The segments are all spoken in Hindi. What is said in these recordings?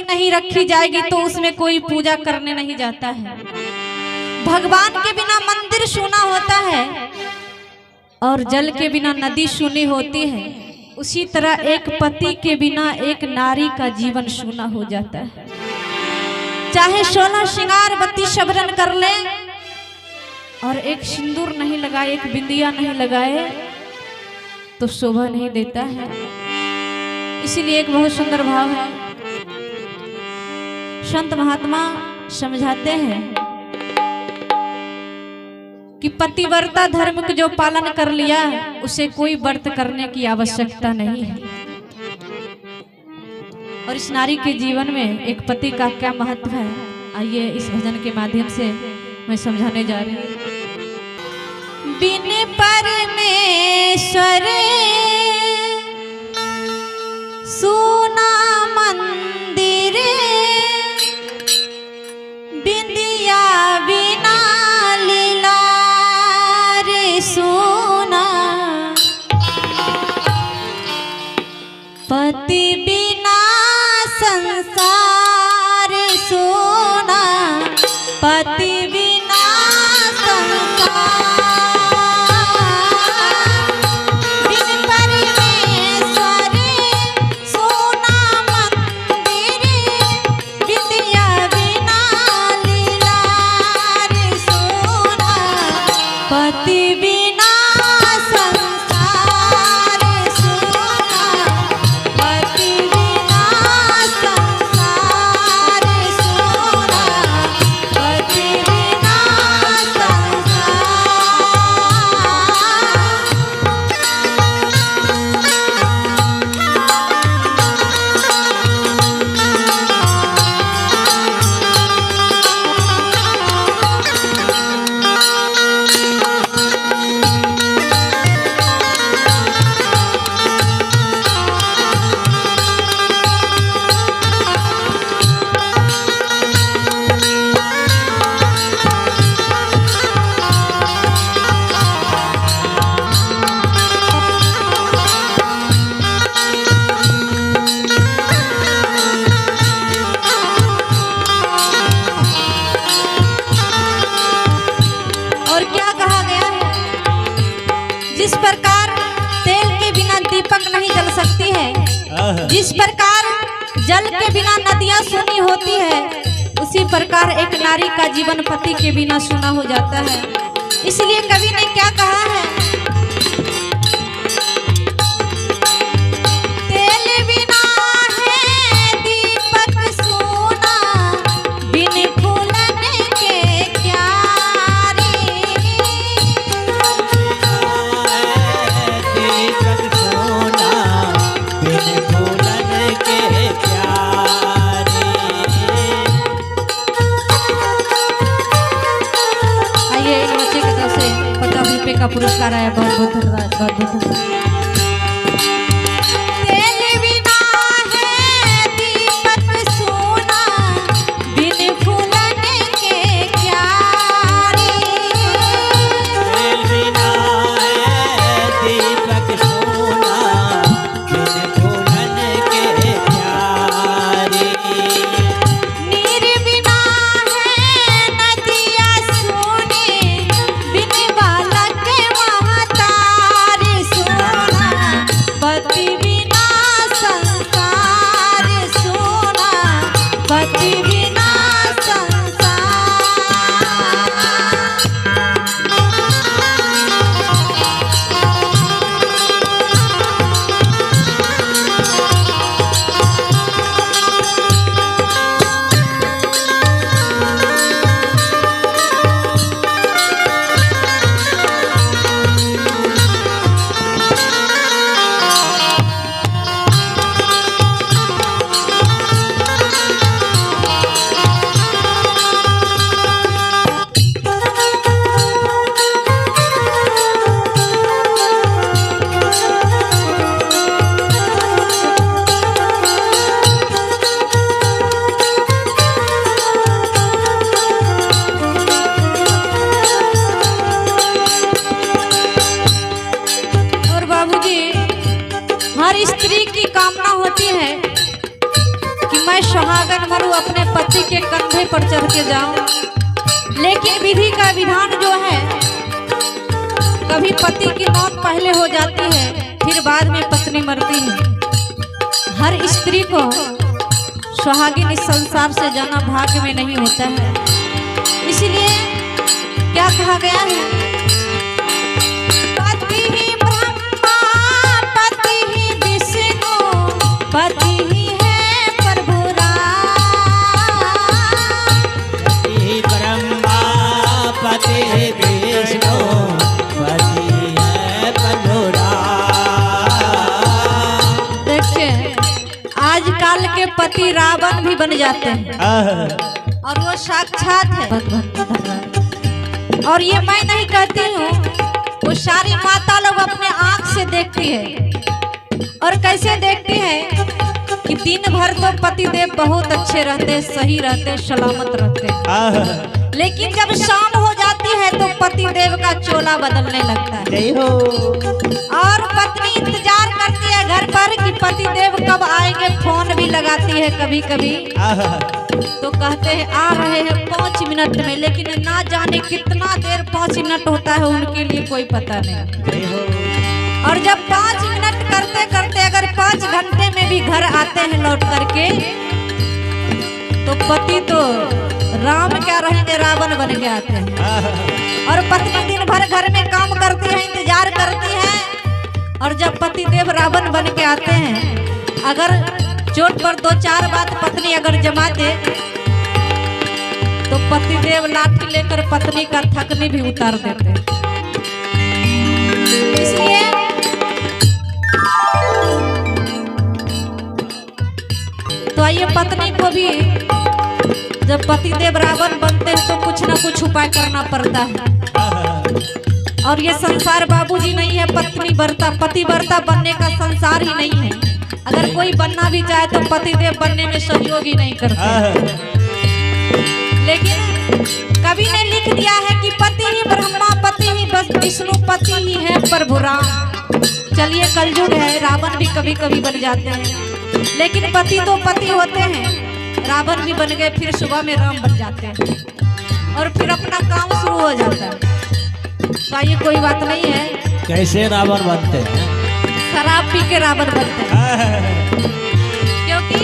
नहीं रखी जाएगी तो उसमें कोई पूजा करने नहीं जाता है। भगवान के बिना मंदिर सूना होता है और जल के बिना नदी सूनी होती है। उसी तरह एक पति के बिना एक नारी का जीवन सूना हो जाता है। चाहे 16 श्रृंगार बत्ती शबरन कर ले और एक सिंदूर नहीं लगाए, एक बिंदिया नहीं लगाए तो शोभा नहीं देता है। इसीलिए एक बहुत सुंदर भाव है, संत महात्मा समझाते हैं कि पतिव्रता धर्म का जो पालन कर लिया उसे कोई व्रत करने की आवश्यकता नहीं है। और इस नारी के जीवन में एक पति का क्या महत्व है, आइए इस भजन के माध्यम से मैं समझाने जा रही हूँ। बिन परमेश्वर सूना मंदिर, बिंदिया बिना लीला रे सोना, पति बिना संसार सोना, पति बिना संसार। जिस प्रकार तेल के बिना दीपक नहीं जल सकती है, जिस प्रकार जल के बिना नदियां सूनी होती है, उसी प्रकार एक नारी का जीवन पति के बिना सूना हो जाता है। इसलिए कवि ने क्या कहा है, तेल बिना है दीपक सूना, बिन फूलन के क्या का पुरस्कार आया। बहुत बहुत धन्यवाद, बहुत बहुत धन्यवाद। सुहागन भरू अपने पति के कंधे पर चढ़ के जाऊं, लेकिन विधि का विधान जो है, कभी पति की मौत पहले हो जाती है, फिर बाद में पत्नी मरती है। हर स्त्री को सुहागिन इस संसार से जाना भाग्य में नहीं होता है। इसलिए क्या कहा गया है, पति ही ब्रह्मा पति ही विष्णु पति ही है प्रभु राम। पति ब्रह्मा पति विष्णु पति है प्रभु राम। देखिए आजकल के पति रावण भी बन जाते हैं और वो साक्षात है भगवान। और ये मैं नहीं कहती हूँ, वो सारी माता लोग अपने आंख से देखती है। और कैसे देखती है कि दिन भर तो पति देव बहुत अच्छे रहते, सही रहते, सलामत रहते, लेकिन जब शाम हो जाती है तो पति देव का चोला बदलने लगता है। और पत्नी इंतजार करती है घर पर कि पति देव कब आएंगे, फोन भी लगाती है कभी कभी, तो कहते हैं आ रहे हैं 5 मिनट में, लेकिन ना जाने कितना देर 5 मिनट होता है उनके लिए कोई पता नहीं। और जब 5 मिनट करते करते अगर 5 घंटे में भी घर आते हैं लौट करके, तो पति तो राम क्या रहेंगे, रावण बन के आते हैं। और पत्नी दिन भर घर में काम करती है, इंतजार करती है, और जब पति देव रावण बन के आते हैं, अगर चोट पर 2-4 बात पत्नी अगर जमा दे, तो पति देव लाठी लेकर पत्नी का थकनी भी उतार देते हैं। इसलिए तो आइए पत्नी को भी जब पति देव रावण बनते हैं तो कुछ ना कुछ उपाय करना पड़ता है। और ये संसार बाबूजी नहीं है पत्नी बरता, पति बरता बनने का संसार ही नहीं है। अगर कोई बनना भी चाहे तो पति देव बनने में सहयोग ही नहीं करते। लेकिन कवि ने लिख दिया है कि पति ही ब्रह्मा पति ही विष्णु पति ही है प्रभु राम। चलिए कलयुग है, रावण भी कभी कभी बन जाते हैं, लेकिन पति तो पति होते हैं। रावण भी बन गए, फिर सुबह में राम बन जाते हैं और फिर अपना काम शुरू हो जाता है। तो ये कोई बात नहीं है। कैसे रावण बनते हैं? शराब पी के रावण बनते हैं, क्योंकि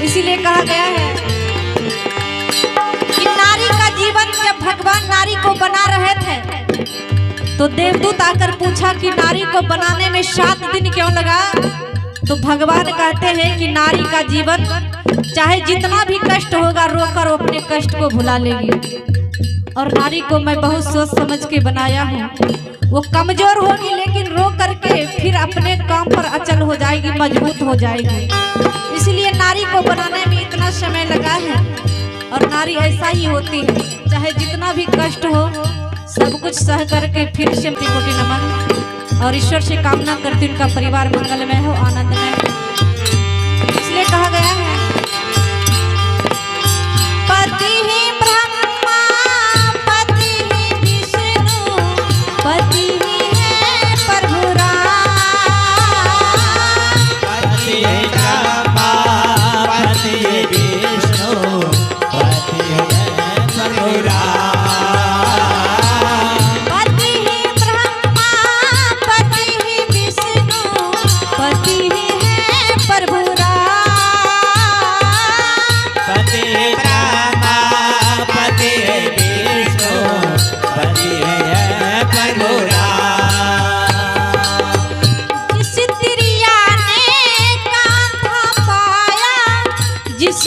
इसीलिए कहा गया है कि नारी का जीवन, जब भगवान नारी को बना रहे थे तो देवदूत आकर पूछा कि नारी को बनाने में 7 दिन क्यों लगा। तो भगवान कहते हैं कि नारी का जीवन चाहे जितना भी कष्ट होगा, रोकर वो अपने कष्ट को भुला लेगी। और नारी को मैं बहुत सोच समझ के बनाया हूँ। वो कमजोर होगी लेकिन रो करके फिर अपने काम पर अचल हो जाएगी, मजबूत हो जाएगी। इसलिए नारी को बनाने में इतना समय लगा है। और नारी ऐसा ही होती है, चाहे जितना भी कष्ट हो सब कुछ सह करके फिर से कोटि नमन। और ईश्वर से कामना करती उनका परिवार मंगलमय हो, आनंदमय हो। इसलिए कहा गया है पति ही ब्रह्मा पति ही विष्णु पति ही है प्रभु राम। पति ब्रह्मा पति विष्णु पति है प्रभु राम। जिस